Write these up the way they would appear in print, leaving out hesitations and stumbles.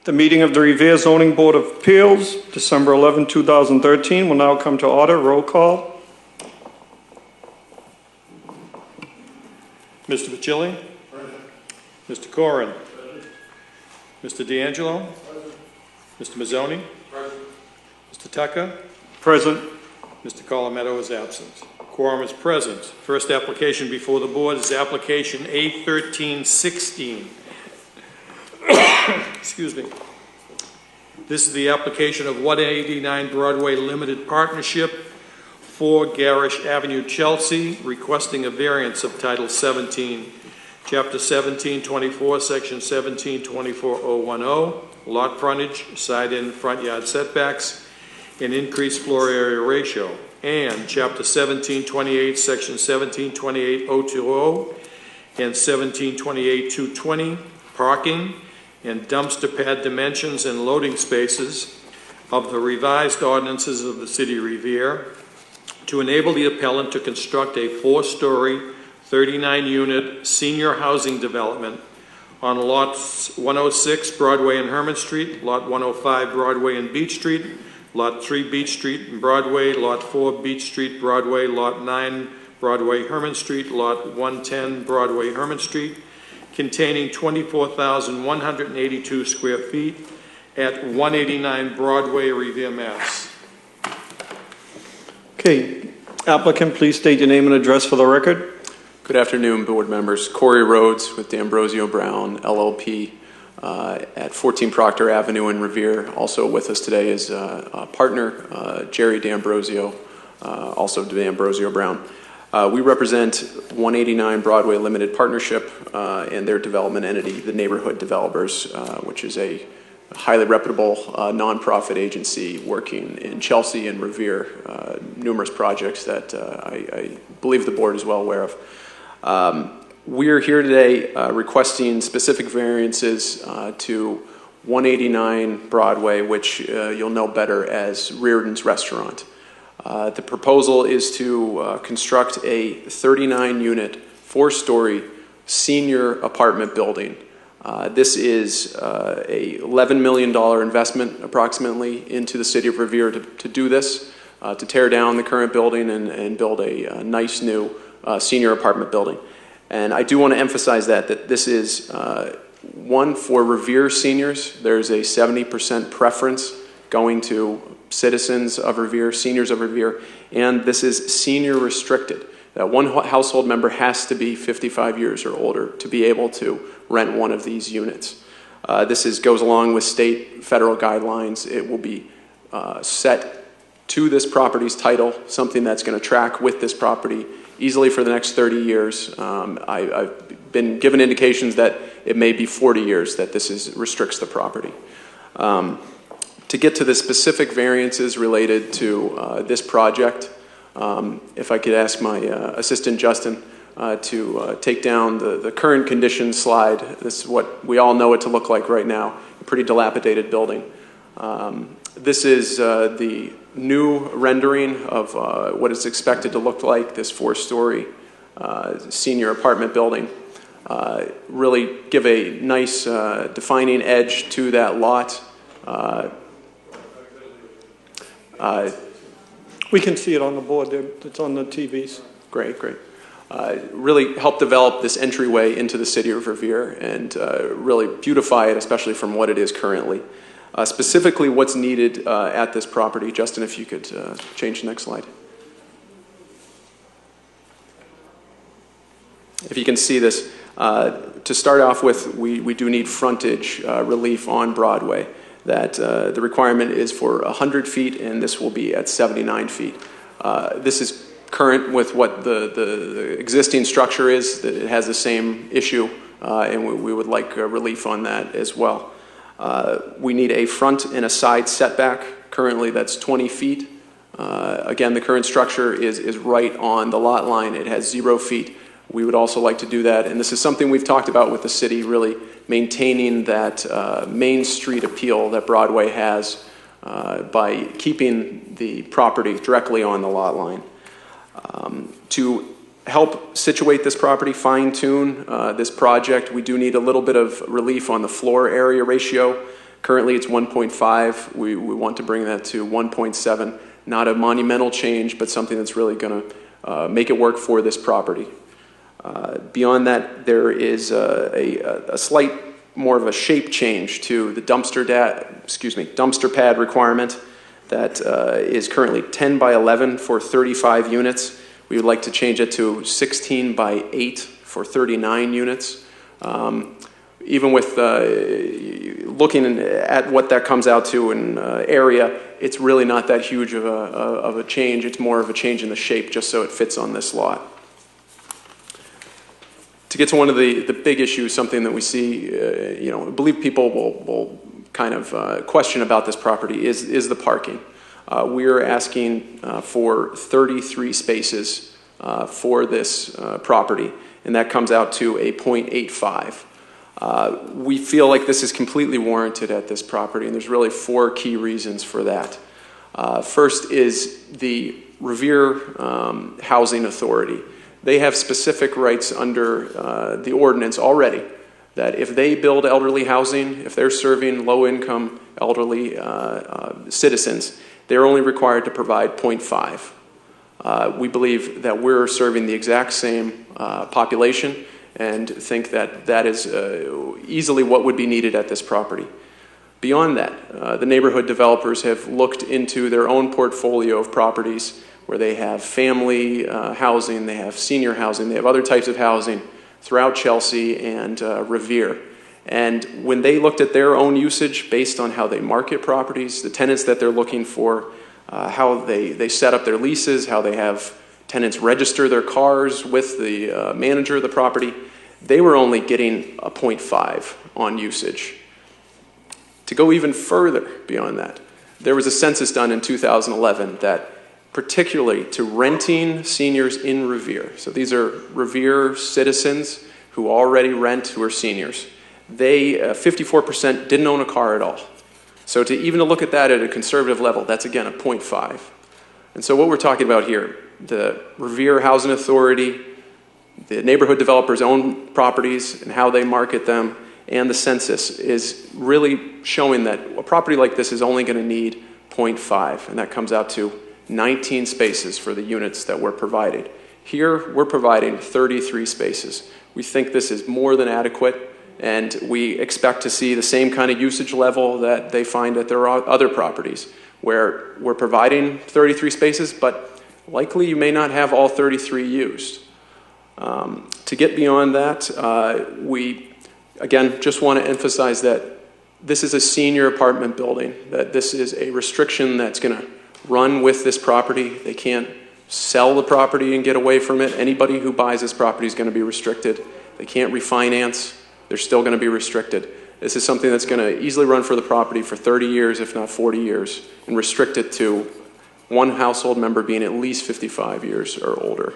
The meeting of the Revere Zoning Board of Appeals, December 11, 2013, will now come to order. Roll call. Mr. Bacilli? Present. Mr. Corrin? Present. Mr. D'Angelo? Present. Mr. Mazzoni? Present. Mr. Tucker? Present. Mr. Colometto is absent. Quorum is present. First application before the board is application A1316. Excuse me. This is the application of 189 Broadway Limited Partnership, 4 Garish Avenue, Chelsea, requesting a variance of Title 17, Chapter 1724, Section 1724010, lot frontage, side and front yard setbacks, and increased floor area ratio, and Chapter 1728, Section 1728020, and 1728220, parking, and dumpster pad dimensions and loading spaces of the revised ordinances of the City of Revere to enable the appellant to construct a 4-story, 39-unit senior housing development on lots 106 Broadway and Herman Street, lot 105 Broadway and Beach Street, lot 3 Beach Street and Broadway, lot 4 Beach Street, Broadway, lot 9 Broadway, Herman Street, lot 110 Broadway, Herman Street, containing 24,182 square feet at 189 Broadway, Revere, Mass. Okay, applicant, please state your name and address for the record. Good afternoon, board members. Corey Rhodes with D'Ambrosio Brown, LLP, at 14 Proctor Avenue in Revere. Also with us today is a partner, Jerry D'Ambrosio, also D'Ambrosio Brown. We represent 189 Broadway Limited Partnership and their development entity, the Neighborhood Developers, which is a highly reputable nonprofit agency working in Chelsea and Revere, numerous projects that I believe the board is well aware of. We're here today requesting specific variances to 189 Broadway, which you'll know better as Reardon's Restaurant. The proposal is to construct a 39-unit, 4-story senior apartment building. This is a $11 million investment approximately into the City of Revere to do this, to tear down the current building and build a nice new senior apartment building. And I do want to emphasize that this is one for Revere seniors. There's a 70% preference going to citizens of Revere, seniors of Revere, and this is senior restricted. That one household member has to be 55 years or older to be able to rent one of these units. This goes along with state, federal guidelines. It will be set to this property's title, something that's going to track with this property easily for the next 30 years. I've been given indications that it may be 40 years that this restricts the property. To get to the specific variances related to this project, if I could ask my assistant Justin to take down the current conditions slide. This is what we all know it to look like right now, a pretty dilapidated building. This is the new rendering of what is expected to look like, this 4-story senior apartment building. Really give a nice defining edge to that lot. We can see it on the board there. It's on the TVs. Great. Really help develop this entryway into the City of Revere and really beautify it, especially from what it is currently. Specifically what's needed at this property. Justin, if you could change the next slide. If you can see this, to start off with, we do need frontage relief on Broadway. That the requirement is for 100 feet, and this will be at 79 feet. This is current with what the existing structure is, that it has the same issue, and we would like relief on that as well. We need a front and a side setback. Currently, that's 20 feet. Again, the current structure is right on the lot line. It has 0 feet. We would also like to do that, and this is something we've talked about with the city, really maintaining that Main Street appeal that Broadway has by keeping the property directly on the lot line. To help situate this property, fine-tune this project, we do need a little bit of relief on the floor area ratio. Currently, it's 1.5. We want to bring that to 1.7. Not a monumental change, but something that's really going to make it work for this property. Beyond that, there is a slight more of a shape change to the dumpster pad requirement that is currently 10 by 11 for 35 units. We would like to change it to 16 by 8 for 39 units. Even with looking at what that comes out to in area, it's really not that huge of a change. It's more of a change in the shape just so it fits on this lot. To get to one of the big issues, something that we see, I believe people will kind of question about this property is the parking. We're asking for 33 spaces for this property, and that comes out to a 0.85. We feel like this is completely warranted at this property, and there's really 4 key reasons for that. First is the Revere Housing Authority. They have specific rights under the ordinance already that if they build elderly housing, if they're serving low-income elderly citizens, they're only required to provide 0.5. We believe that we're serving the exact same population and think that that is easily what would be needed at this property. Beyond that, the neighborhood developers have looked into their own portfolio of properties where they have family housing, they have senior housing, they have other types of housing throughout Chelsea and Revere. And when they looked at their own usage based on how they market properties, the tenants that they're looking for, how they set up their leases, how they have tenants register their cars with the manager of the property, they were only getting a 0.5 on usage. To go even further beyond that, there was a census done in 2011 that particularly to renting seniors in Revere. So these are Revere citizens who already rent, who are seniors. They, 54% didn't own a car at all. So to even look at that at a conservative level, that's again a 0.5. And so what we're talking about here, the Revere Housing Authority, the neighborhood developers own properties and how they market them, and the census is really showing that a property like this is only going to need 0.5, and that comes out to 19 spaces for the units that we're providing. Here, we're providing 33 spaces. We think this is more than adequate, and we expect to see the same kind of usage level that they find at their other properties, where we're providing 33 spaces, but likely you may not have all 33 used. To get beyond that, we, again, just want to emphasize that this is a senior apartment building, that this is a restriction that's going to run with this property. They can't sell the property and get away from it. Anybody who buys this property is going to be restricted. They can't refinance. They're still going to be restricted. This is something that's going to easily run for the property for 30 years, if not 40 years, and restrict it to one household member being at least 55 years or older.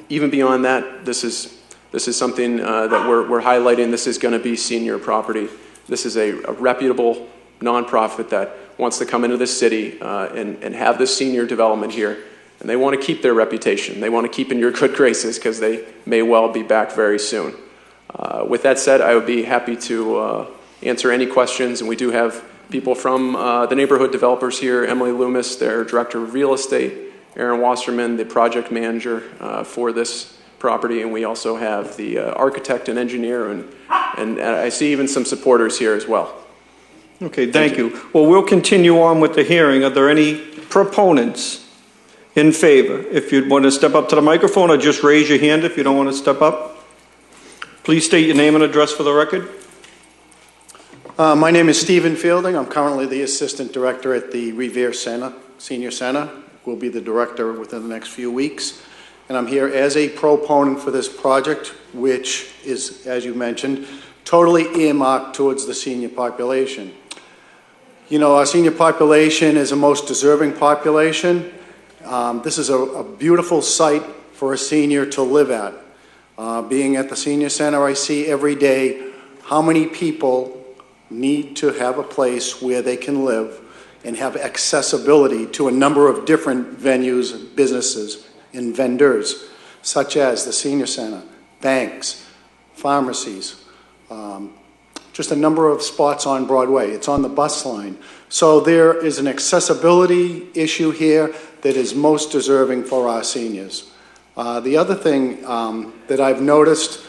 Even beyond that, this is something that we're highlighting. This is going to be senior property. This is a reputable nonprofit that wants to come into this city and have this senior development here. And they want to keep their reputation. They want to keep in your good graces because they may well be back very soon. With that said, I would be happy to answer any questions. And we do have people from the neighborhood developers here, Emily Loomis, their director of real estate, Aaron Wasserman, the project manager for this property, and we also have the architect and engineer, and I see even some supporters here as well. Okay, thank you. Well, we'll continue on with the hearing. Are there any proponents in favor? If you'd want to step up to the microphone, or just raise your hand if you don't want to step up. Please state your name and address for the record. My name is Stephen Fielding. I'm currently the assistant director at the Revere Senior Center. Will be the director within the next few weeks. And I'm here as a proponent for this project, which is, as you mentioned, totally earmarked towards the senior population. You know, our senior population is a most deserving population. This is a beautiful site for a senior to live at. Being at the senior center, I see every day how many people need to have a place where they can live and have accessibility to a number of different venues, businesses, and vendors, such as the senior center, banks, pharmacies, just a number of spots on Broadway. It's on the bus line. So there is an accessibility issue here that is most deserving for our seniors. The other thing that I've noticed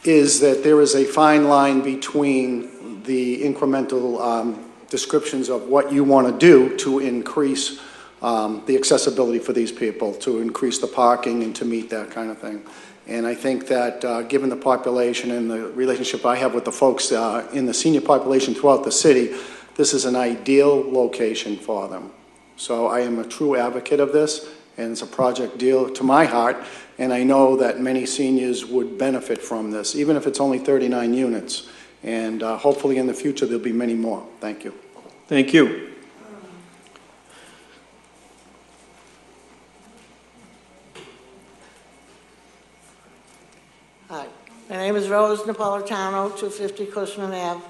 is that there is a fine line between the incremental descriptions of what you want to do to increase the accessibility for these people, to increase the parking and to meet that kind of thing. And I think that given the population and the relationship I have with the folks in the senior population throughout the city, this is an ideal location for them. So I am a true advocate of this, and it's a project dear to my heart, and I know that many seniors would benefit from this, even if it's only 39 units. And hopefully in the future there'll be many more. Thank you. Thank you. Hi, my name is Rose Napolitano, 250 Cushman Ave.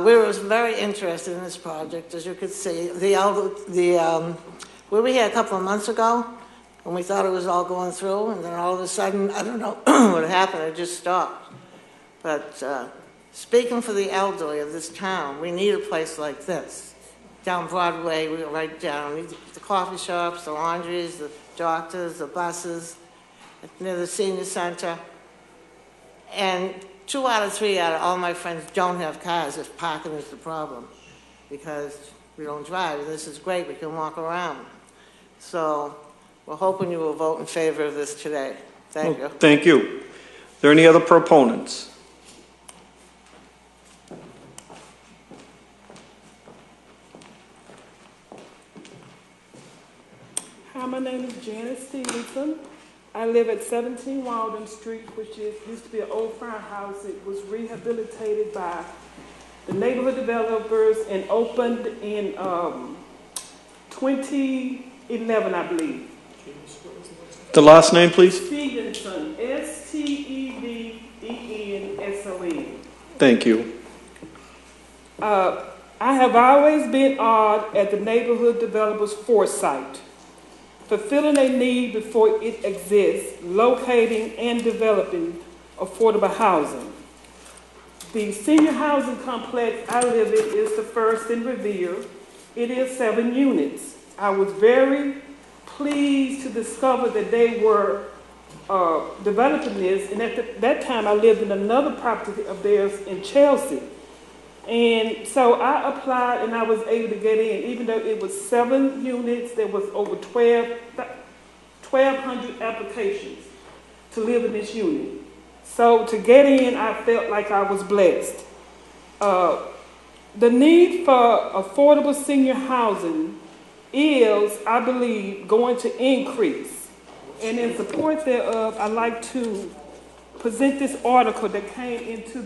We were very interested in this project, as you could see. We were here a couple of months ago, and we thought it was all going through, and then all of a sudden, I don't know what happened, it just stopped. But speaking for the elderly of this town, we need a place like this. Down Broadway, we were right down, the coffee shops, the laundries, the doctors, the buses, near the senior center. And 2 out of 3 out of all my friends don't have cars if parking is the problem, because we don't drive, and this is great, we can walk around. So we're hoping you will vote in favor of this today. Thank you. Thank you. Are there any other proponents? Hi, my name is Janice Stevenson. I live at 17 Walden Street, which used to be an old firehouse. It was rehabilitated by the neighborhood developers and opened in 2011, I believe. The last name, please. Stevenson, Stevenson. Thank you. I have always been awed at the neighborhood developers' foresight, fulfilling a need before it exists, locating and developing affordable housing. The senior housing complex I live in is the first in Revere. It is 7 units. I was very pleased to discover that they were developing this, and at that time I lived in another property of theirs in Chelsea. And so I applied and I was able to get in, even though it was 7 units, there was over 1,200 applications to live in this unit. So to get in, I felt like I was blessed. The need for affordable senior housing is, I believe, going to increase. And in support thereof, I'd like to present this article that came into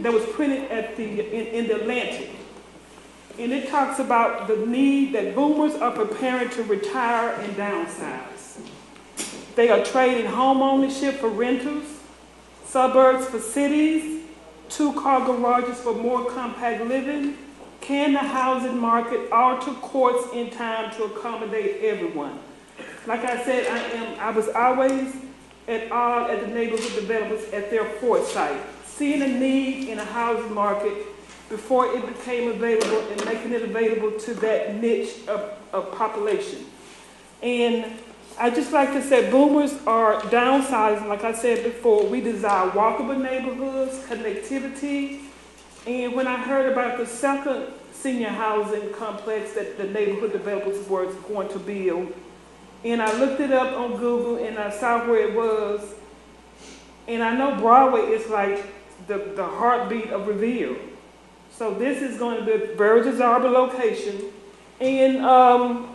that was printed at in the Atlantic. And it talks about the need that boomers are preparing to retire and downsize. They are trading home ownership for rentals, suburbs for cities, 2-car garages for more compact living. Can the housing market alter courts in time to accommodate everyone? Like I said, I was always at odds at the neighborhood developers at their foresight, seeing a need in a housing market before it became available and making it available to that niche of population. And I just like to say boomers are downsizing. Like I said before, we desire walkable neighborhoods, connectivity. And when I heard about the second senior housing complex that the neighborhood developers were going to build, and I looked it up on Google and I saw where it was, and I know Broadway is like the heartbeat of Revere. So this is going to be a very desirable location. And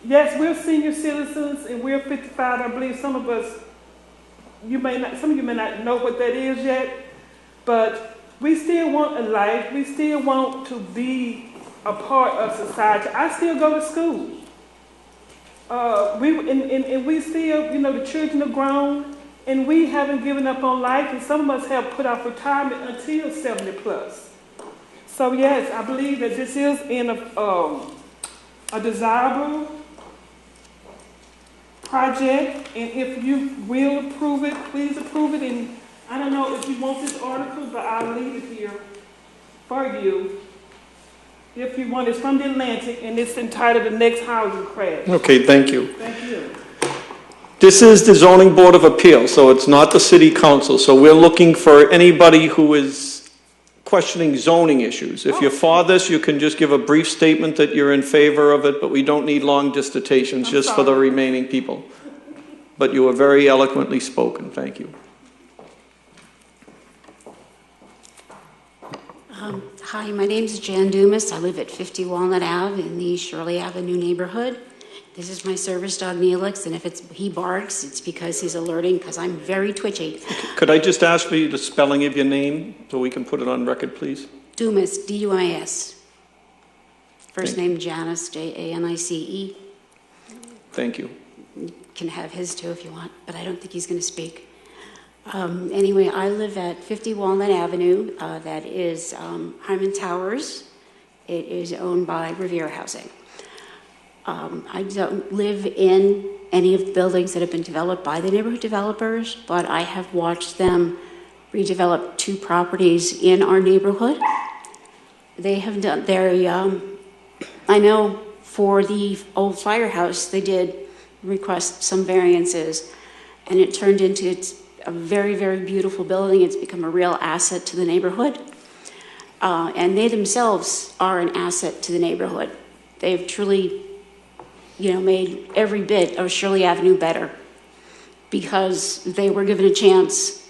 yes, we're senior citizens and we're 55. I believe some of us, some of you may not know what that is yet, but we still want a life. We still want to be a part of society. I still go to school. We still, the children are grown, and we haven't given up on life, and some of us have put off retirement until 70 plus. So yes, I believe that this is in a desirable project, and if you will approve it, please approve it, and I don't know if you want this article, but I'll leave it here for you. If you want, it's from the Atlantic, and it's entitled "The Next Housing Crash." Okay, thank you. Thank you. This is the Zoning Board of Appeals, so it's not the City Council. So we're looking for anybody who is questioning zoning issues. If you're for this, you can just give a brief statement that you're in favor of it, but we don't need long dissertations just for the remaining people. But you were very eloquently spoken. Thank you. Hi, my name is Jan Dumas. I live at 50 Walnut Ave in the Shirley Avenue neighborhood. This is my service dog, Neelix, and if he barks, it's because he's alerting, because I'm very twitchy. Could I just ask for you the spelling of your name so we can put it on record, please? Dumas, D-U-M-A-S. First name Janice, J-A-N-I-C-E. Thank you. You can have his too if you want, but I don't think he's going to speak. Anyway, I live at 50 Walnut Avenue. That is Hyman Towers. It is owned by Revere Housing. I don't live in any of the buildings that have been developed by the neighborhood developers, but I have watched them redevelop 2 properties in our neighborhood. They have done I know for the old firehouse, they did request some variances, and it turned into a very, very beautiful building. It's become a real asset to the neighborhood. And they themselves are an asset to the neighborhood. They've truly, made every bit of Shirley Avenue better because they were given a chance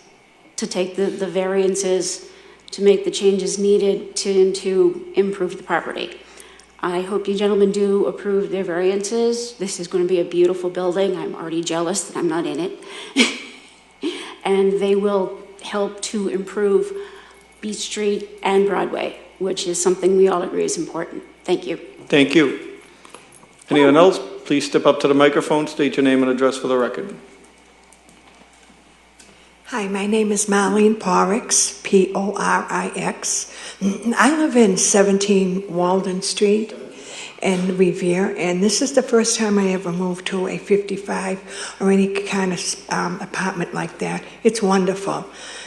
to take the variances, to make the changes needed to improve the property. I hope you gentlemen do approve their variances. This is going to be a beautiful building. I'm already jealous that I'm not in it. And they will help to improve Beach Street and Broadway, which is something we all agree is important. Thank you. Thank you. Anyone else? Please step up to the microphone, state your name and address for the record. Hi, my name is Marlene Porix, P-O-R-I-X. I live in 17 Walden Street in Revere, and this is the first time I ever moved to a 55 or any kind of apartment like that. It's wonderful.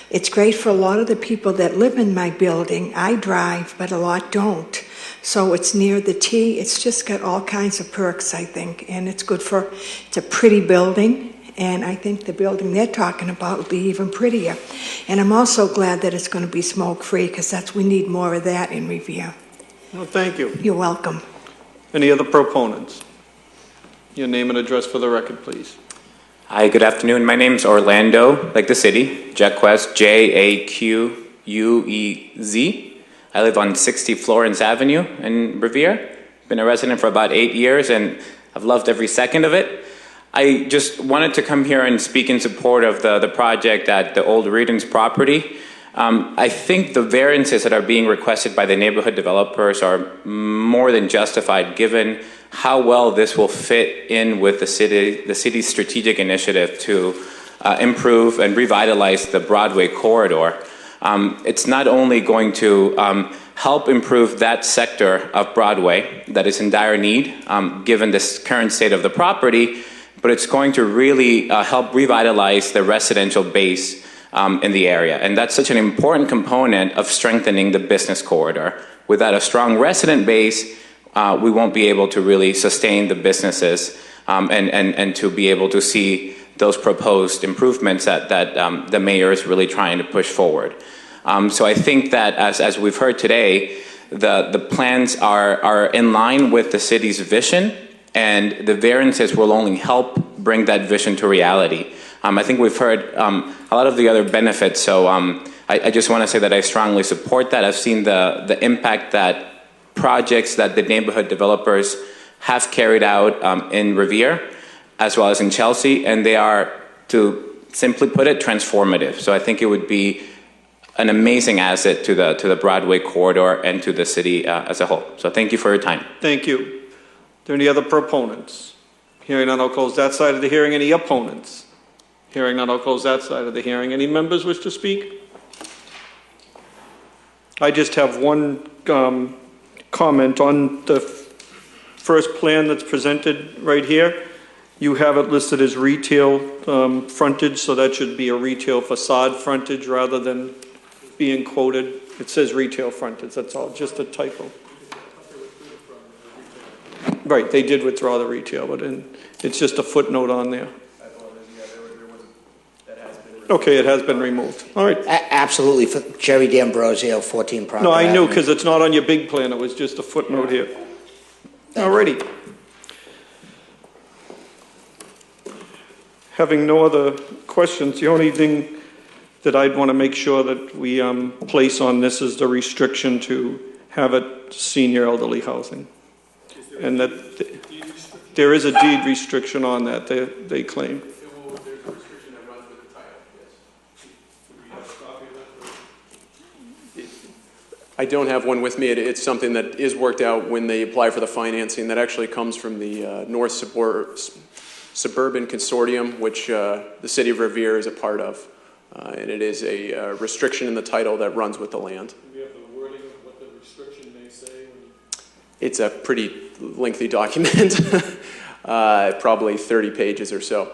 It's great for a lot of the people that live in my building. I drive, but a lot don't. So it's near the T. It's just got all kinds of perks, I think, and it's a pretty building. And I think the building they're talking about will be even prettier. And I'm also glad that it's going to be smoke-free because we need more of that in Revere. Well, thank you. You're welcome. Any other proponents? Your name and address for the record, please. Hi, good afternoon. My name's Orlando, like the city, Jacquez, J-A-Q-U-E-Z. I live on 60 Florence Avenue in Revere. Been a resident for about 8 years, and I've loved every second of it. I just wanted to come here and speak in support of the project at the old Reedon's property. I think the variances that are being requested by the neighborhood developers are more than justified given how well this will fit in with the city's strategic initiative to improve and revitalize the Broadway corridor. It's not only going to help improve that sector of Broadway that is in dire need given this current state of the property, but it's going to really help revitalize the residential base in the area. And that's such an important component of strengthening the business corridor. Without a strong resident base, we won't be able to really sustain the businesses and to be able to see those proposed improvements that the mayor is really trying to push forward. So I think that as we've heard today, the plans are in line with the city's vision, and the variances will only help bring that vision to reality. I think we've heard a lot of the other benefits, so I just want to say that I strongly support that. I've seen the impact that projects that the neighborhood developers have carried out in Revere, as well as in Chelsea, and they are, to simply put it, transformative. So I think it would be an amazing asset to the Broadway corridor and to the city as a whole. So thank you for your time. Thank you. Are there any other proponents? Hearing none, I'll close that side of the hearing. Any opponents? Hearing none, I'll close that side of the hearing. Any members wish to speak? I just have one comment on the first plan that's presented right here. You have it listed as retail frontage, so that should be a retail facade frontage rather than being quoted. It says retail frontage, that's all, just a typo. Right, they did withdraw the retail, but it's just a footnote on there. Okay, it has been removed. All right. Absolutely, for Jerry D'Ambrosio, 14 Proctor No, I knew Avenue. because it's not on your big plan. It was just a footnote here. All righty. Having no other questions, the only thing that I'd want to make sure that we place on this is the restriction to have it senior elderly housing. And that there is a deed restriction on that, they claim. I don't have one with me. It's something that is worked out when they apply for the financing. That actually comes from the North Suburban Consortium, which the city of Revere is a part of. And it is a restriction in the title that runs with the land. Do we have the wording of what the restriction may say? It's a pretty lengthy document, probably 30 pages or so.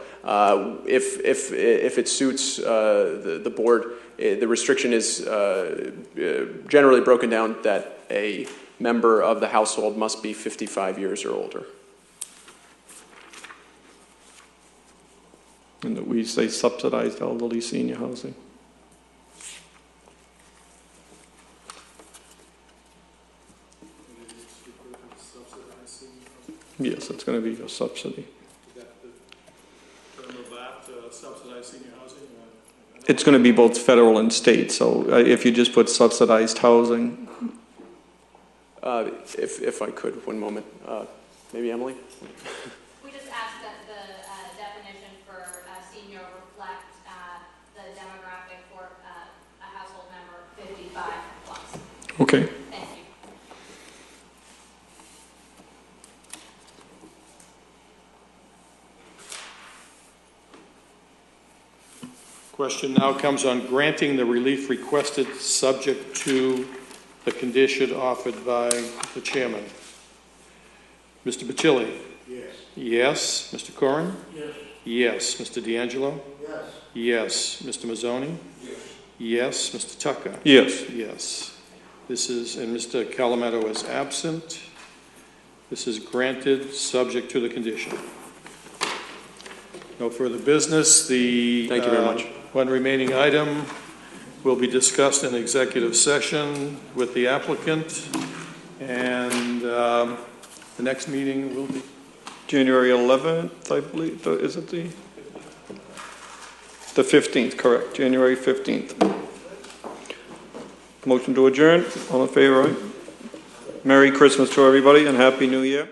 If it suits the board, the restriction is generally broken down that a member of the household must be 55 years or older. And that we say subsidized elderly senior housing. Yes, it's going to be a subsidy. Is that the term of that, subsidized senior housing? It's going to be both federal and state, so if you just put subsidized housing. If I could, one moment. Maybe Emily? We just asked that the definition for senior reflect the demographic for a household member 55 plus. Okay. Thank you. Question now comes on granting the relief requested subject to the condition offered by the chairman. Mr. Bacilli? Yes. Yes. Mr. Corrin? Yes. Yes. Mr. D'Angelo? Yes. Yes. Mr. Mazzoni? Yes. Yes. Mr. Tucker? Yes. Yes. This is, and Mr. Calametto is absent. This is granted, subject to the condition. No further business. The Thank you very much. One remaining item will be discussed in executive session with the applicant, and the next meeting will be January 11th, I believe. Is it the 15th? Correct. January 15th. Motion to adjourn. All in favor, right? Merry Christmas to everybody and Happy New Year.